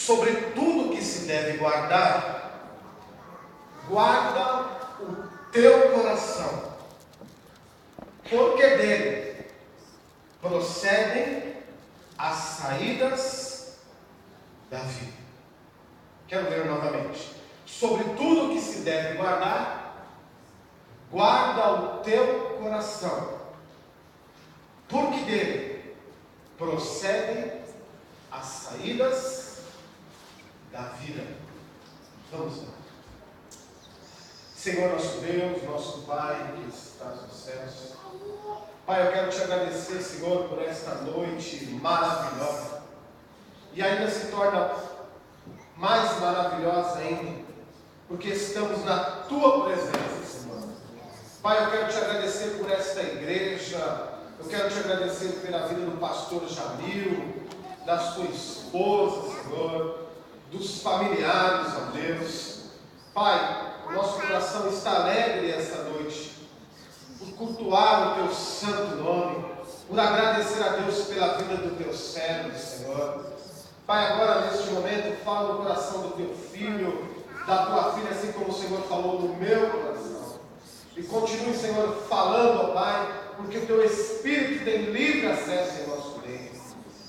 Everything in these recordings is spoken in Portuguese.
sobre tudo que se deve guardar, guarda o teu coração, porque dele procedem as saídas da vida. Quero ler novamente. Sobre tudo que se deve guardar, guarda o teu coração, porque dele procedem as saídas da vida. Vamos lá. Senhor nosso Deus, nosso Pai que estás nos céus, Pai, eu quero te agradecer, Senhor, por esta noite maravilhosa, e ainda se torna mais maravilhosa ainda, porque estamos na Tua presença, Senhor. Pai, eu quero te agradecer por esta igreja, eu quero te agradecer pela vida do pastor Jamil, da sua esposa, Senhor, dos familiares, ó Deus. Pai, o nosso coração está alegre esta noite, por cultuar o Teu santo nome, por agradecer a Deus pela vida do Teu servo, Senhor. Pai, agora neste momento, fala no coração do Teu filho, da Tua filha, assim como o Senhor falou no meu coração. E continue, Senhor, falando, ó Pai, porque o Teu Espírito tem livre acesso em nosso meio.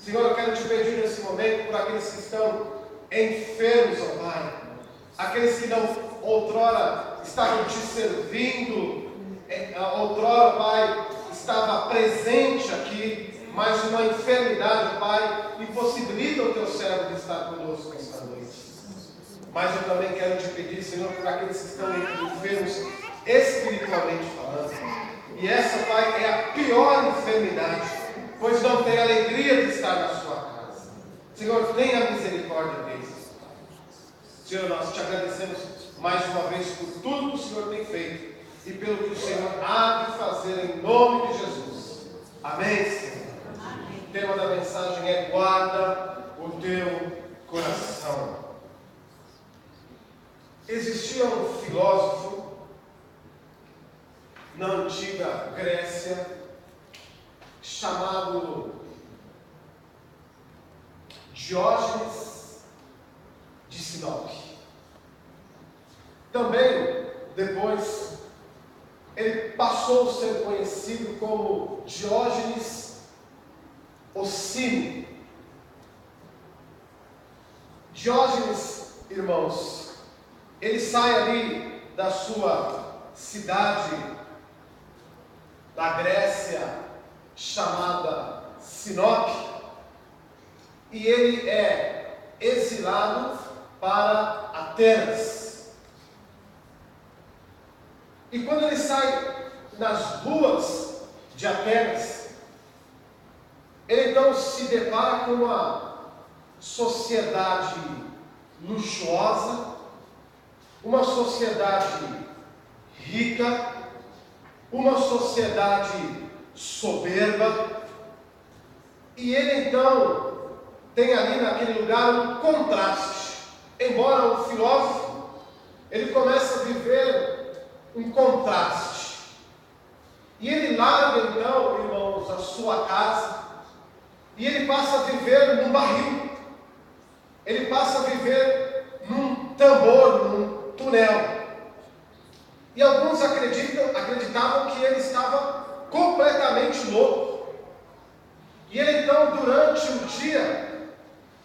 Senhor, eu quero te pedir nesse momento por aqueles que estão enfermos, ó Pai, aqueles que não outrora estavam te servindo, outrora, Pai, estava presente aqui, mas uma enfermidade, Pai, impossibilita o Teu servo de estar conosco esta noite. Mas eu também quero te pedir, Senhor, por aqueles que estão enfermos espiritualmente falando. E essa, Pai, é a pior enfermidade, pois não tem alegria de estar na sua casa. Senhor, tenha misericórdia deles. Senhor, nós te agradecemos mais uma vez por tudo que o Senhor tem feito e pelo que o Senhor há de fazer em nome de Jesus. Amém, Senhor? Amém. O tema da mensagem é: guarda o teu coração. Existia um filósofo na antiga Grécia chamado Diógenes de Sinope. Também, depois, ele passou a ser conhecido como Diógenes o Cínico. Diógenes, irmãos, ele sai ali da sua cidade da Grécia, chamada Sinope, e ele é exilado para Atenas. E quando ele sai nas ruas de Atenas, ele então se depara com uma sociedade luxuosa, uma sociedade rica, uma sociedade soberba, e ele então tem ali naquele lugar um contraste. Embora o filósofo, ele começa a viver um contraste, e ele larga então, irmãos, a sua casa, e ele passa a viver num barril, ele passa a viver num tambor, num túnel. E alguns acreditavam que ele estava completamente louco. E ele então, durante o dia,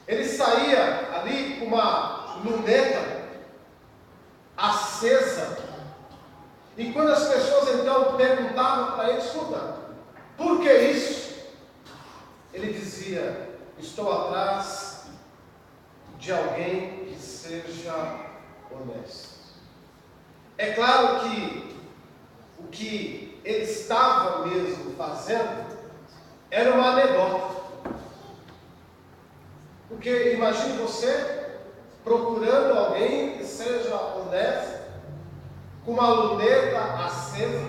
ele saía ali com uma luneta acesa. E quando as pessoas então perguntavam para ele: escuta, por que isso? Ele dizia: estou atrás de alguém que seja honesto. É claro que o que ele estava mesmo fazendo era uma anedota. Porque imagine você procurando alguém que seja honesto, com uma luneta acesa,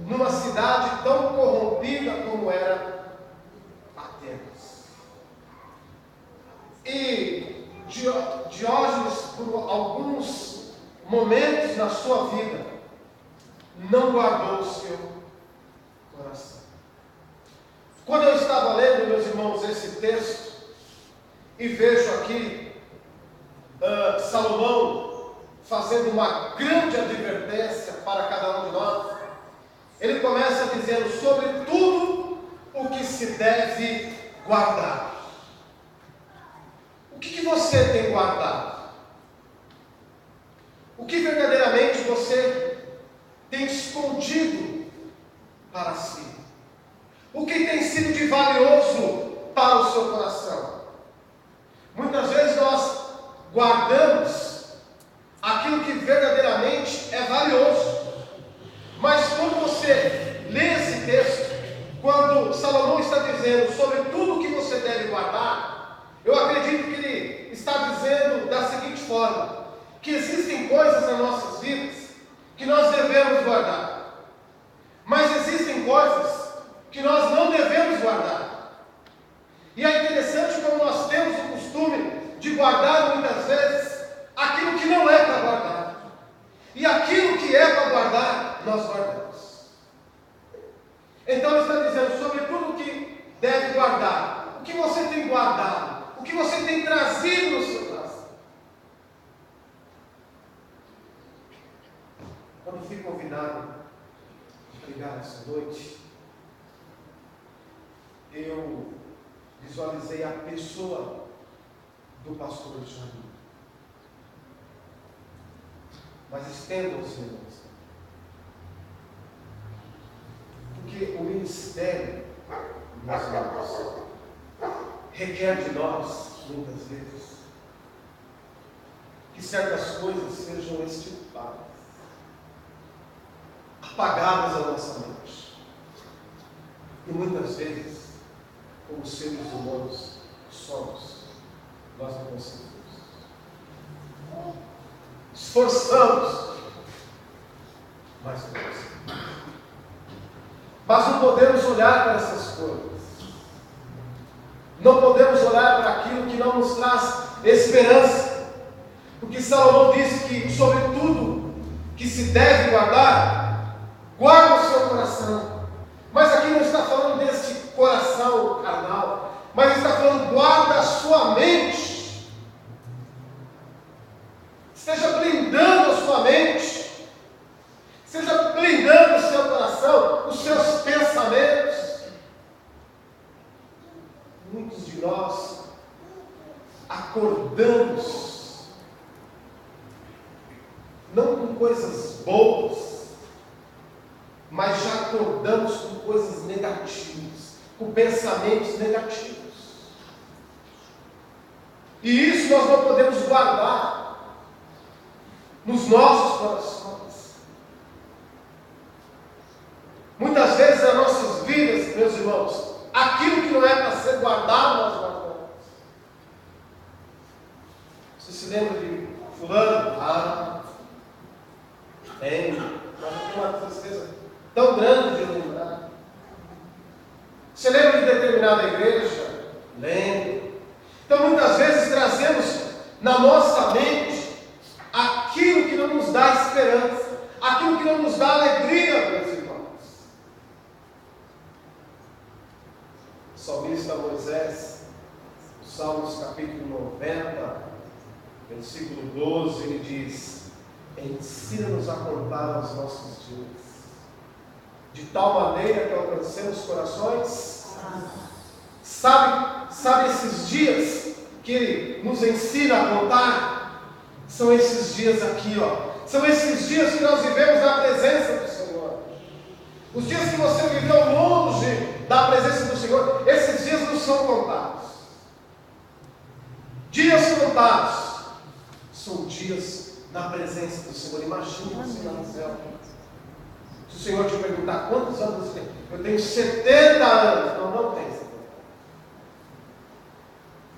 numa cidade tão corrompida como era Atenas. E Diógenes, por alguns momentos na sua vida, não guardou o seu coração. Quando eu estava lendo, meus irmãos, esse texto, e vejo aqui Salomão, fazendo uma grande advertência para cada um de nós, ele começa dizendo sobre tudo o que se deve guardar. O que você tem guardado? O que verdadeiramente você tem escondido para si? O que tem sido de valioso para o seu coração? Muitas vezes nós guardamos aquilo que verdadeiramente é valioso. Mas quando você lê esse texto, quando Salomão está dizendo sobre tudo que você deve guardar, eu acredito que ele está dizendo da seguinte forma: que existem coisas nas nossas vidas que nós devemos guardar, mas existem coisas que nós não devemos guardar. E é interessante como nós temos o costume de guardar muitas vezes aquilo que não é para guardar, e aquilo que é para guardar, nós guardamos. Então ele está dizendo sobre tudo o que deve guardar. O que você tem guardado? O que você tem trazido no seu coração? Quando fui convidado a pregar essa noite, eu visualizei a pessoa do pastor Jair. Mas estendam-se, irmãos, porque o ministério, meus irmãos, requer de nós, muitas vezes, que certas coisas sejam extirpadas, apagadas da nossa mente. E muitas vezes, como seres humanos somos, nós não conseguimos. Esforçamos, mas não conseguimos. Mas não podemos olhar para essas coisas. Não podemos olhar para aquilo que não nos traz esperança. Porque Salomão disse que sobre tudo que se deve guardar, guarda o seu coração. Mas aqui não está falando deste coração carnal, mas está falando guarda a sua mente. Esteja blindando a sua mente. Esteja blindando o seu coração, os seus pensamentos. Muitos de nós acordamos não com coisas boas, mas já acordamos com coisas negativas, com pensamentos negativos. E isso nós não podemos guardar nos nossos corações. Muitas vezes nas nossas vidas, meus irmãos, aquilo que não é para ser guardado, nós guardamos. Você se lembra de fulano? Tem. Mas eu tenho uma tristeza tão grande de lembrar. Você lembra de determinada igreja? Lembro. Então muitas vezes trazemos na nossa mente aquilo que não nos dá esperança, aquilo que não nos dá alegria, meus irmãos. O salmista Moisés, no Salmos capítulo 90, versículo 12, ele diz: ensina-nos a contar os nossos dias, de tal maneira que alcancemos corações. Sabe esses dias que ele nos ensina a contar? São esses dias aqui, ó. São esses dias que nós vivemos na presença do Senhor. Os dias que você viveu longe da presença do Senhor, esses dias não são contados. Dias contados são dias na presença do Senhor. Imagina você lá no céu. Se o Senhor te perguntar quantos anos você tem, eu tenho 70 anos. Não tem 70.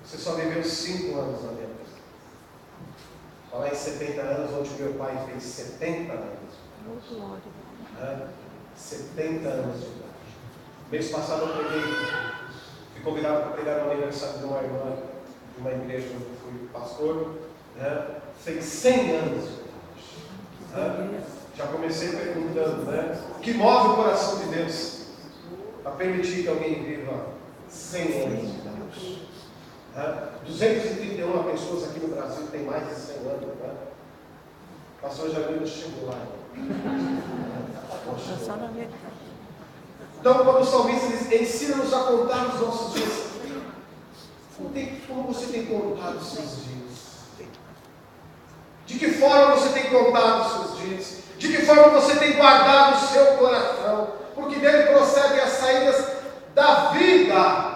Você só viveu 5 anos na minha presença. Falar em 70 anos, onde meu pai fez 70 anos. 70 anos de idade. Mês passado eu fui convidado para pregar no aniversário de uma irmã de uma igreja onde eu fui pastor. Fez 100 anos de idade. Já comecei perguntando, o que move o coração de Deus para permitir que alguém viva 100 anos de idade? 231 pessoas aqui no Brasil tem mais de 100 anos, né? O pastor Jamil chegou lá. Então, quando o salmista diz, ensina-nos a contar os nossos dias, como você tem contado os seus dias? De que forma você tem contado os seus dias? De que forma você tem guardado o seu coração? Porque dele procedem as saídas da vida.